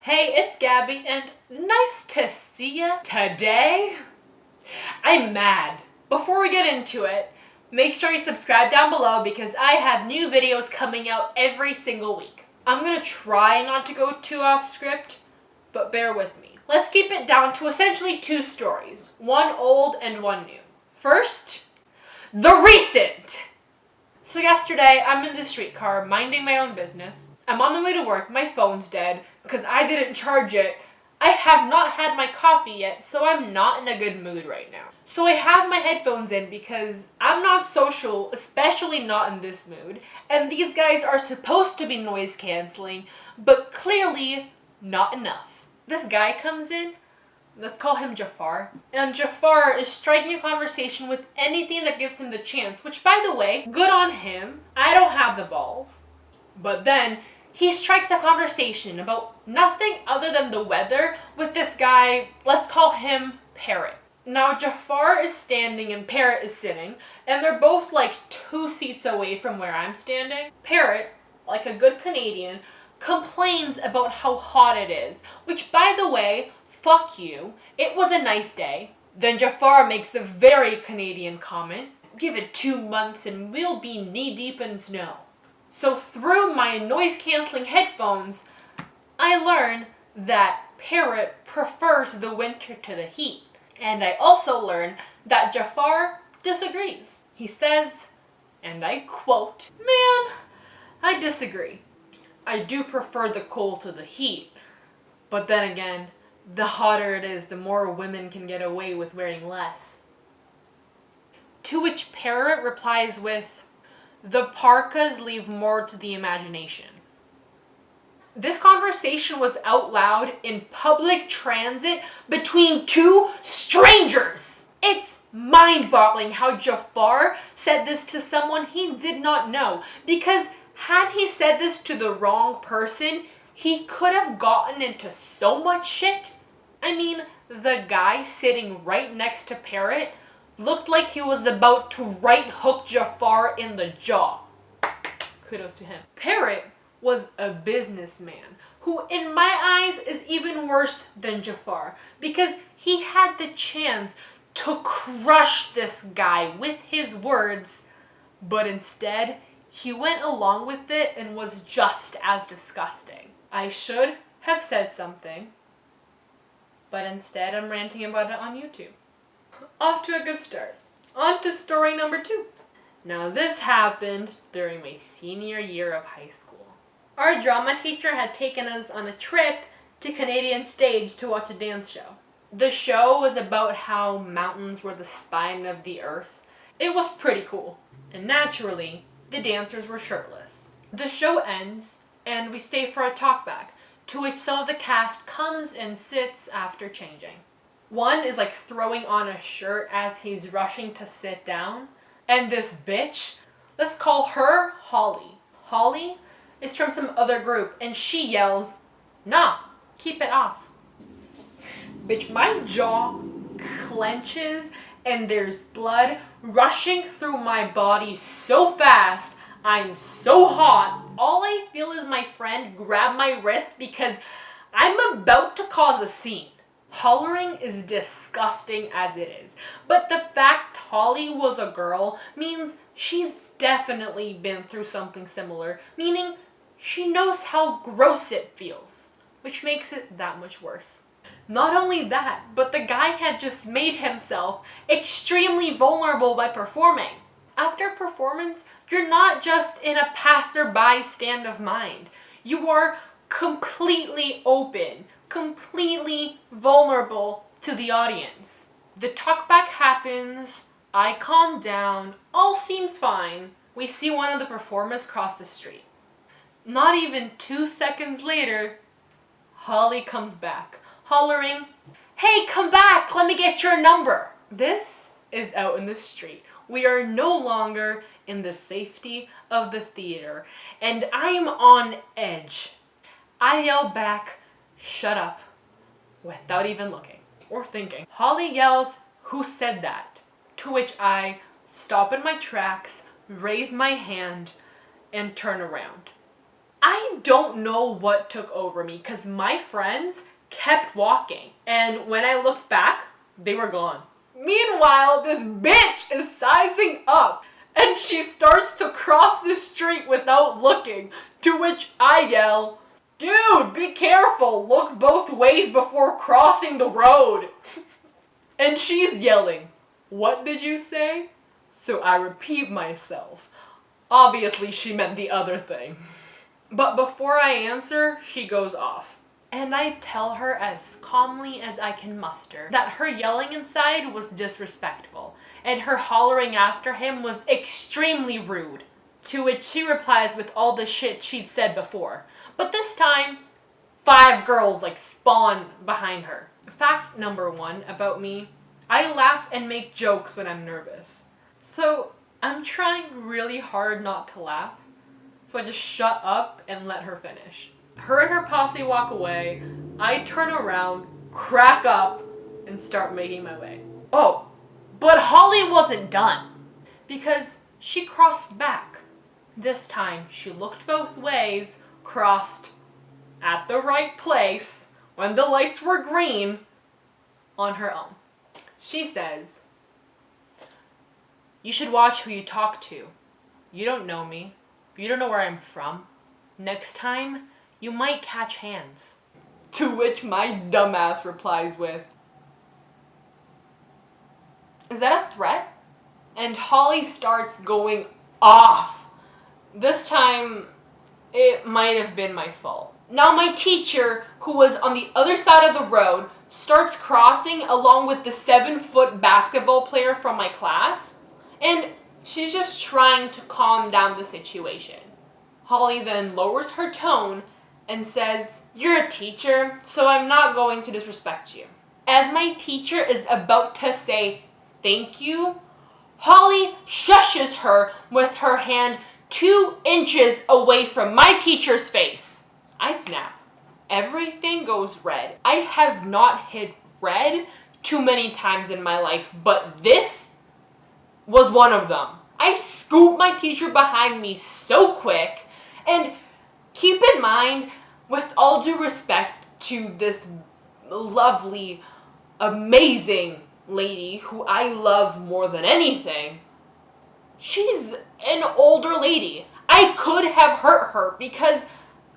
Hey, it's Gabby, and nice to see ya. Today, I'm mad. Before we get into it, make sure you subscribe down below because I have new videos coming out every single week. I'm gonna try not to go too off script, but bear with me. Let's keep it down to essentially two stories, one old and one new. First, the recent. So yesterday, I'm in the streetcar minding my own business. I'm on the way to work, my phone's dead because I didn't charge it. I have not had my coffee yet, so I'm not in a good mood right now. So I have my headphones in because I'm not social, especially not in this mood. And these guys are supposed to be noise canceling, but clearly not enough. This guy comes in, let's call him Jafar. And Jafar is striking a conversation with anything that gives him the chance, which by the way, good on him. I don't have the balls. But then he strikes a conversation about nothing other than the weather with this guy, let's call him Parrot. Now Jafar is standing and Parrot is sitting, and they're both like 2 seats away from where I'm standing. Parrot, like a good Canadian, complains about how hot it is, which by the way, fuck you, it was a nice day. Then Jafar makes the very Canadian comment, give it 2 months and we'll be knee deep in snow. So through my noise-canceling headphones, I learn that Parrot prefers the winter to the heat. And I also learn that Jafar disagrees. He says, and I quote, "Man, I disagree. I do prefer the cold to the heat. But then again, the hotter it is, the more women can get away with wearing less." To which Parrot replies with, "The parkas leave more to the imagination." This conversation was out loud in public transit between 2 strangers. It's mind-boggling how Jafar said this to someone he did not know, because had he said this to the wrong person, he could have gotten into so much shit. I mean, the guy sitting right next to Parrot looked like he was about to right hook Jafar in the jaw. Kudos to him. Parrot was a businessman who, in my eyes, is even worse than Jafar because he had the chance to crush this guy with his words, but instead, he went along with it and was just as disgusting. I should have said something, but instead I'm ranting about it on YouTube. Off to a good start. On to story number 2. Now this happened during my senior year of high school. Our drama teacher had taken us on a trip to Canadian Stage to watch a dance show. The show was about how mountains were the spine of the earth. It was pretty cool. And naturally, the dancers were shirtless. The show ends and we stay for a talkback, to which some of the cast comes and sits after changing. One is like throwing on a shirt as he's rushing to sit down. And this bitch, let's call her Holly. Holly is from some other group and she yells, "Nah, keep it off." Bitch, my jaw clenches and there's blood rushing through my body so fast. I'm so hot. All I feel is my friend grab my wrist because I'm about to cause a scene. Hollering is disgusting as it is, but the fact Holly was a girl means she's definitely been through something similar, meaning she knows how gross it feels, which makes it that much worse. Not only that, but the guy had just made himself extremely vulnerable by performing. After performance, you're not just in a passerby stand of mind. You are completely open, completely vulnerable to the audience. The talkback happens, I calm down, all seems fine. We see one of the performers cross the street. Not even 2 seconds later, Holly comes back, hollering, "Hey, come back, let me get your number." This is out in the street. We are no longer in the safety of the theater, and I'm on edge. I yell back, "Shut up," without even looking or thinking. Holly yells, "Who said that?" To which I stop in my tracks, raise my hand, and turn around. I don't know what took over me because my friends kept walking. And when I looked back, they were gone. Meanwhile, this bitch is sizing up and she starts to cross the street without looking, to which I yell, "Dude, be careful, look both ways before crossing the road." And she's yelling, "What did you say?" So I repeat myself. Obviously, she meant the other thing. But before I answer, she goes off. And I tell her as calmly as I can muster that her yelling inside was disrespectful, and her hollering after him was extremely rude. To which she replies with all the shit she'd said before. But this time, 5 girls spawn behind her. Fact number 1 about me, I laugh and make jokes when I'm nervous. So I'm trying really hard not to laugh. So I just shut up and let her finish. Her and her posse walk away. I turn around, crack up, and start making my way. Oh, but Holly wasn't done. Because she crossed back. This time, she looked both ways, crossed at the right place, when the lights were green, on her own. She says, "You should watch who you talk to. You don't know me. You don't know where I'm from. Next time, you might catch hands." To which my dumbass replies with, "Is that a threat?" And Holly starts going off. This time, it might have been my fault. Now my teacher, who was on the other side of the road, starts crossing along with the 7-foot basketball player from my class, and she's just trying to calm down the situation. Holly then lowers her tone and says, "You're a teacher, so I'm not going to disrespect you." As my teacher is about to say thank you, Holly shushes her with her hand 2 inches away from my teacher's face. I snap. Everything goes red. I have not hit red too many times in my life, but this was one of them. I scooped my teacher behind me so quick, and keep in mind, with all due respect to this lovely, amazing lady who I love more than anything, she's an older lady. I could have hurt her because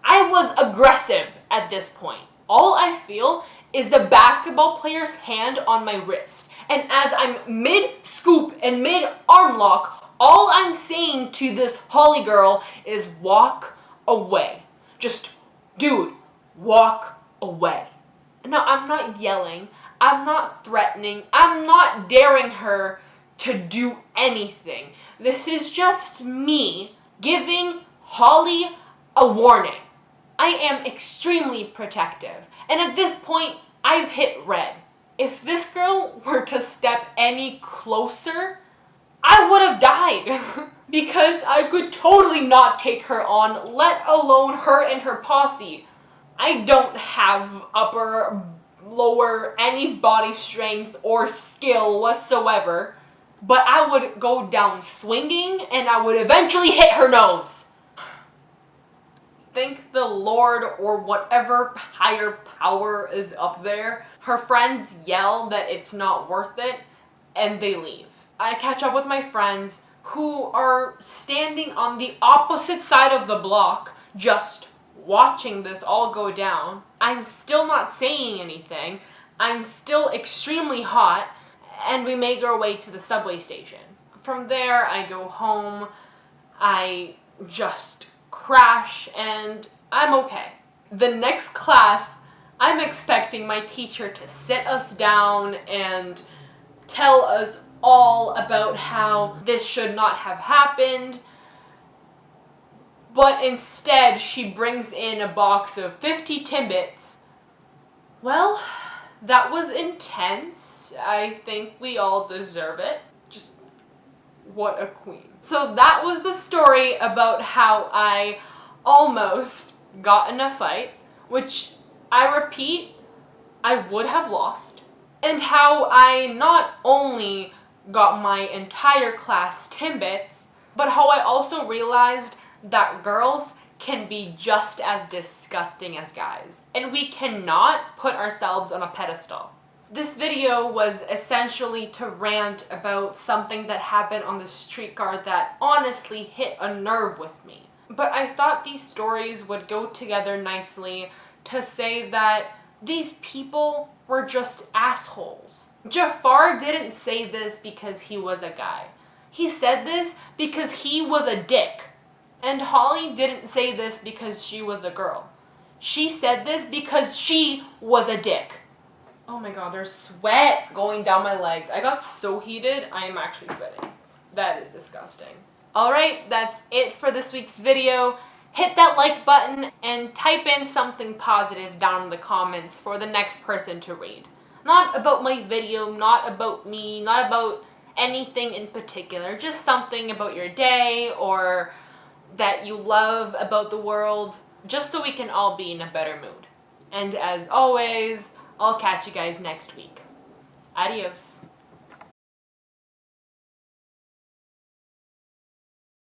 I was aggressive at this point. All I feel is the basketball player's hand on my wrist. And as I'm mid-scoop and mid-arm lock, all I'm saying to this Holly girl is walk away. Just, dude, walk away. Now, I'm not yelling. I'm not threatening. I'm not daring her to do anything. This is just me giving Holly a warning. I am extremely protective. And at this point, I've hit red. If this girl were to step any closer, I would have died. Because I could totally not take her on, let alone her and her posse. I don't have upper, lower, any body strength or skill whatsoever. But I would go down swinging and I would eventually hit her nose. Thank the Lord or whatever higher power is up there. Her friends yell that it's not worth it and they leave. I catch up with my friends who are standing on the opposite side of the block just watching this all go down. I'm still not saying anything. I'm still extremely hot, and we make our way to the subway station. From there, I go home. I just crash and I'm okay. The next class, I'm expecting my teacher to sit us down and tell us all about how this should not have happened. But instead, she brings in a box of 50 Timbits. Well, that was intense. I think we all deserve it. Just what a queen. So that was the story about how I almost got in a fight, which I repeat, I would have lost, and how I not only got my entire class Timbits, but how I also realized that girls can be just as disgusting as guys, and we cannot put ourselves on a pedestal. This video was essentially to rant about something that happened on the streetcar that honestly hit a nerve with me. But I thought these stories would go together nicely to say that these people were just assholes. Jafar didn't say this because he was a guy. He said this because he was a dick. And Holly didn't say this because she was a girl. She said this because she was a dick. Oh my god, there's sweat going down my legs. I got so heated, I am actually sweating. That is disgusting. Alright, that's it for this week's video. Hit that like button and type in something positive down in the comments for the next person to read. Not about my video, not about me, not about anything in particular. Just something about your day or that you love about the world, just so we can all be in a better mood. And as always, I'll catch you guys next week. Adios.